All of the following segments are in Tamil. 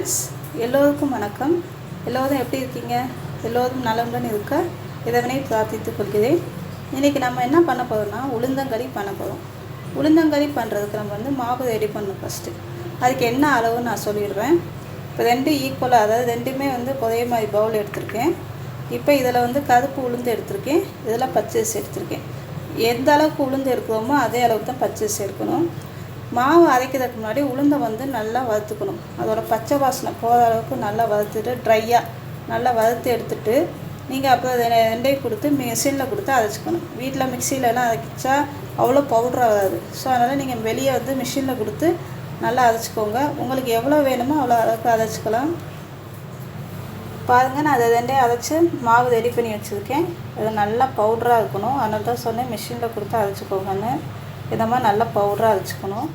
ஃப்ரெண்ட்ஸ், எல்லோருக்கும் வணக்கம். எல்லோரும் எப்படி இருக்கீங்க? எல்லோரும் நலமுடன் இருக்க இறைவனை பிரார்த்தித்துக் கொள்கிறேன். இன்றைக்கி நம்ம என்ன பண்ண போகிறோம்னா உளுந்தங்களி பண்ண போகிறோம். உளுந்தங்களி பண்ணுறதுக்கு நம்ம மாவு ரெடி பண்ணணும். ஃபஸ்ட்டு அதுக்கு என்ன அளவுன்னு நான் சொல்லிடுவேன். இப்போ ரெண்டு ஈக்குவலாக, அதாவது ரெண்டுமே ஒரே மாதிரி பவுல் எடுத்திருக்கேன். இப்போ இதில் கருப்பு உளுந்து எடுத்திருக்கேன், இதில் பச்சரிசி எடுத்திருக்கேன். எந்த அளவுக்கு உளுந்து எடுக்கிறோமோ அதே அளவுக்கு தான் பச்சரிசி எடுக்கணும். மாவு அரைக்கிறதுக்கு முன்னாடி உளுந்தை நல்லா வறுத்துக்கணும். அதோட பச்சை வாசனை போகிற அளவுக்கு நல்லா வறுத்துட்டு ட்ரையாக நல்லா வறுத்து எடுத்துகிட்டு நீங்கள் அப்புறம் ரெண்டையும் கொடுத்து மிக்சியில் கொடுத்து அரைச்சிக்கணும். வீட்டில் மிக்சியிலலாம் அரைச்சா அவ்வளோ பவுட்ரு ஆகாது. ஸோ அதனால் நீங்கள் வெளியே மிஷினில் கொடுத்து நல்லா அரைச்சிக்கோங்க. உங்களுக்கு எவ்வளோ வேணுமோ அவ்வளோ அளவுக்கு அரைச்சிக்கலாம். பாருங்கள், நான் அதை ரெண்டையும் அரைச்சி மாவு ரெடி பண்ணி வச்சுருக்கேன். அது நல்லா பவுட்ராக இருக்கணும். அதனால தான் சொன்னேன் மிஷினில் கொடுத்து அரைச்சிக்கோங்கன்னு. இந்த மாதிரி நல்லா பவுடராக அரைச்சிக்கணும்.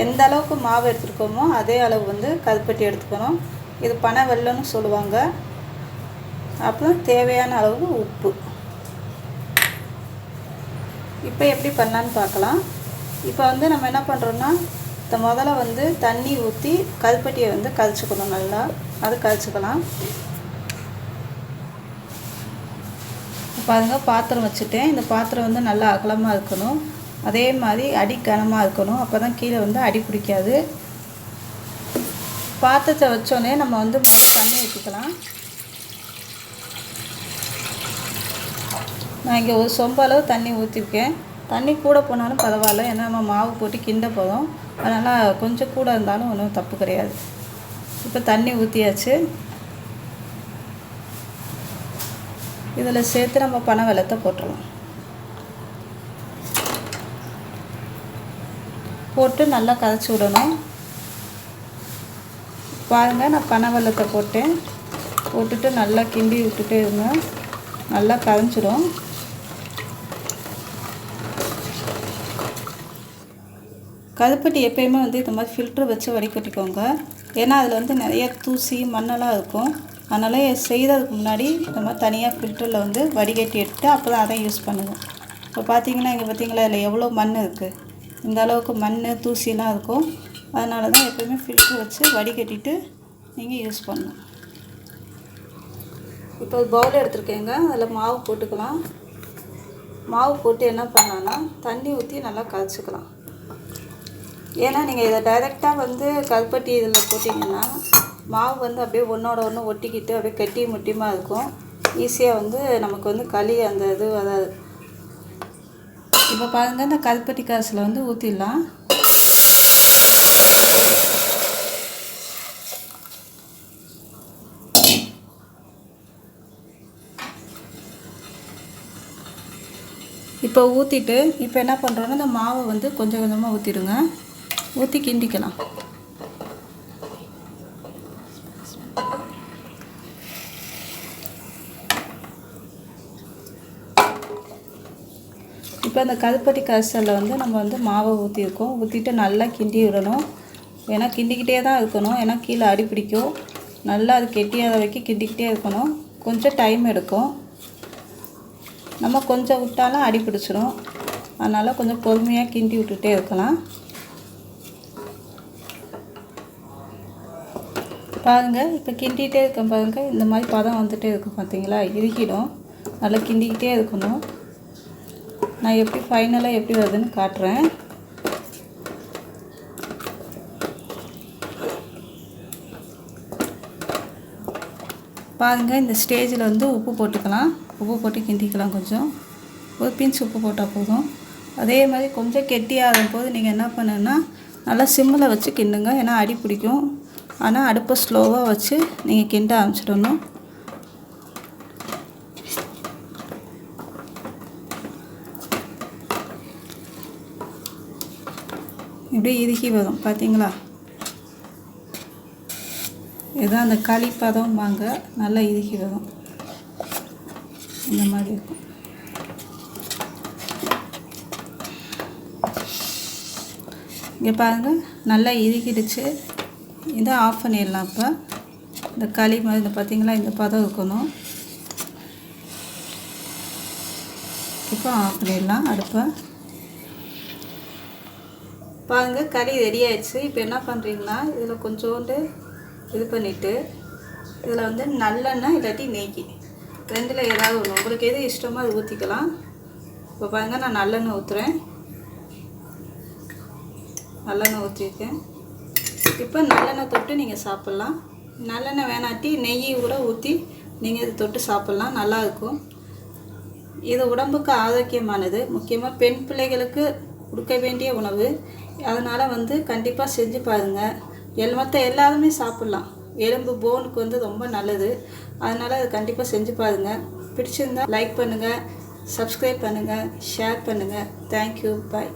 எந்த அளவுக்கு மாவு எடுத்துருக்கோமோ அதே அளவு கருப்பட்டி எடுத்துக்கணும். இது பனை வெல்லம்னு சொல்லுவாங்க. அப்புறம் தேவையான அளவு உப்பு. இப்போ எப்படி பண்ணலான்னு பார்க்கலாம். இப்போ நம்ம என்ன பண்ணுறோன்னா, முதல்ல தண்ணி ஊற்றி கருப்பட்டியை கரைச்சிக்கணும். நல்லா அது கரைச்சிக்கலாம். பாருங்கள், பாத்திரம் வச்சுட்டேன். இந்த பாத்திரம் நல்லா அகலமாக இருக்கணும். அதே மாதிரி அடி கனமாக இருக்கணும். அப்போ தான் கீழே அடி பிடிக்காது. பாத்திரத்தை வச்சோடனே நம்ம தண்ணி ஊற்றிக்கலாம். நான் இங்கே ஒரு சொம்பு அளவு தண்ணி ஊற்றிருக்கேன். தண்ணி கூட போனாலும் பரவாயில்ல, ஏன்னா நம்ம மாவு போட்டு கிண்ட போதும். அதனால் கொஞ்சம் கூட இருந்தாலும் ஒன்றும் தப்பு கிடையாது. இப்போ தண்ணி ஊற்றியாச்சு. இதில் சேர்த்து நம்ம பனை வெல்லத்தை போட்டுடலாம். போட்டு நல்லா கரைச்சி விடணும். பாருங்கள், நான் பனை வெல்லத்தை போட்டுட்டு நல்லா கிண்டி விட்டுட்டே இருந்தேன். நல்லா கரைஞ்சிடும். கருப்பட்டி எப்பயுமே இந்த மாதிரி ஃபில்ட்ரு வச்சு வடிகட்டிக்கோங்க. ஏன்னா அதில் நிறைய தூசி மண்ணெல்லாம் இருக்கும். அதனால் செய்கிறதுக்கு முன்னாடி இந்த மாதிரி தனியாக ஃபில்டரில் வடிகட்டி எடுத்து அப்போ தான் அதை யூஸ் பண்ணுங்கள். இப்போ பார்த்தீங்கன்னா இங்கே பார்த்தீங்களா, இல்லை எவ்வளோ மண் இருக்குது. இந்த அளவுக்கு மண் தூசிலாம் இருக்கும். அதனால தான் எப்போயுமே ஃபில்ட்ரு வச்சு வடிகட்டிட்டு நீங்கள் யூஸ் பண்ணணும். இப்போ ஒரு பவுல் எடுத்துருக்கேங்க. அதில் மாவு போட்டுக்கலாம். மாவு போட்டு என்ன பண்ணலான்னா தண்ணி ஊற்றி நல்லா கரைச்சிக்கலாம். ஏன்னா நீங்கள் இதை டைரெக்டாக கருப்பட்டி இதில் போட்டிங்கன்னா மாவு அப்படியே ஒன்றோட ஒன்று ஒட்டிக்கிட்டு அப்படியே கட்டி முட்டியமாக இருக்கும். ஈஸியாக நமக்கு களி அந்த இது வராது. இப்போ பாருங்கள், இந்த கருப்பட்டி காசில் ஊற்றிடலாம். இப்போ ஊற்றிட்டு இப்போ என்ன பண்ணுறோன்னா இந்த மாவை கொஞ்சம் கொஞ்சமாக ஊற்றிடுங்க. ஊற்றி கிண்டிக்கலாம். இப்போ அந்த கருப்பட்டி கரைசலில் நம்ம மாவை ஊற்றிருக்கோம். ஊற்றிட்டு நல்லா கிண்டி விடணும். ஏன்னா கிண்டிக்கிட்டே தான் இருக்கணும். ஏன்னா கீழே அடி பிடிக்கும். நல்லா அது கெட்டியாத வரைக்கும் கிண்டிக்கிட்டே இருக்கணும். கொஞ்சம் டைம் எடுக்கும். நம்ம கொஞ்சம் விட்டாலும் அடி பிடிச்சிடும். அதனால் கொஞ்சம் பொறுமையாக கிண்டி விட்டுட்டே இருக்கலாம். பாருங்கள், இப்போ கிண்டிகிட்டே இருக்கேன். பாருங்கள், இந்த மாதிரி பதம் வந்துகிட்டே இருக்கும். பார்த்தீங்களா, இறுக்கிடும். நல்லா கிண்டிக்கிட்டே இருக்கணும். நான் எப்படி ஃபைனலாக எப்படி வருதுன்னு காட்டுறேன். பாருங்கள், இந்த ஸ்டேஜில் உப்பு போட்டுக்கலாம். உப்பு போட்டு கிண்டிக்கலாம். கொஞ்சம் ஒரு பிஞ்ச் உப்பு போட்டால் போதும். அதே மாதிரி கொஞ்சம் கெட்டியாகும் போது நீங்கள் என்ன பண்ணுன்னா நல்லா சிம்மில் வச்சு கிண்டுங்க. ஏன்னா அடி பிடிக்கும். ஆனால் அடுப்பை ஸ்லோவாக வச்சு நீங்கள் கிண்ட ஆரம்பிச்சிடணும். இப்படியே இறுகி வரும். பார்த்தீங்களா, இதுதான் அந்த களி பதம் வாங்க. நல்லா இறுகி வரும். இந்த மாதிரி இருக்கும். இங்கே பாருங்கள், நல்லா இறுகிடுச்சு. இதை ஆஃப் பண்ணிடலாம். இப்போ இந்த களி மாதிரி பார்த்தீங்களா, இந்த பதம் இருக்கணும். இப்போ ஆஃப் பண்ணிடலாம் அடுப்பை. பாருங்கள் கறி ரெடி ஆயிடுச்சு. இப்போ என்ன பண்ணுறீங்கன்னா இதில் கொஞ்சோண்டு இது பண்ணிவிட்டு இதில் வந்து நல்லெண்ணெய் இல்லாட்டி நெய் ரெண்டில் ஏதாவது ஒன்று உங்களுக்கு எது இஷ்டமோ அது ஊற்றிக்கலாம். இப்போ பாருங்கள் நான் நல்லெண்ணெய் ஊற்றுறேன். நல்லெண்ணெய் ஊற்றிருக்கேன். இப்போ நல்லெண்ணெய் தொட்டு நீங்கள் சாப்பிட்லாம். நல்லெண்ணெய் வேணாட்டி நெய் கூட ஊற்றி நீங்கள் இது தொட்டு சாப்பிட்லாம், நல்லாயிருக்கும். இது உடம்புக்கு ஆரோக்கியமானது, முக்கியமாக பெண் பிள்ளைகளுக்கு கொடுக்க வேண்டிய உணவு. அதனால் வந்து கண்டிப்பாக செஞ்சு பாருங்கள். மற்ற எல்லாருமே சாப்பிட்லாம். எலும்பு போனுக்கு வந்து ரொம்ப நல்லது. அதனால் அது கண்டிப்பாக செஞ்சு பாருங்கள். பிடிச்சிருந்தால் லைக் பண்ணுங்கள், சப்ஸ்கிரைப் பண்ணுங்கள், ஷேர் பண்ணுங்கள். தேங்க்யூ, பாய்.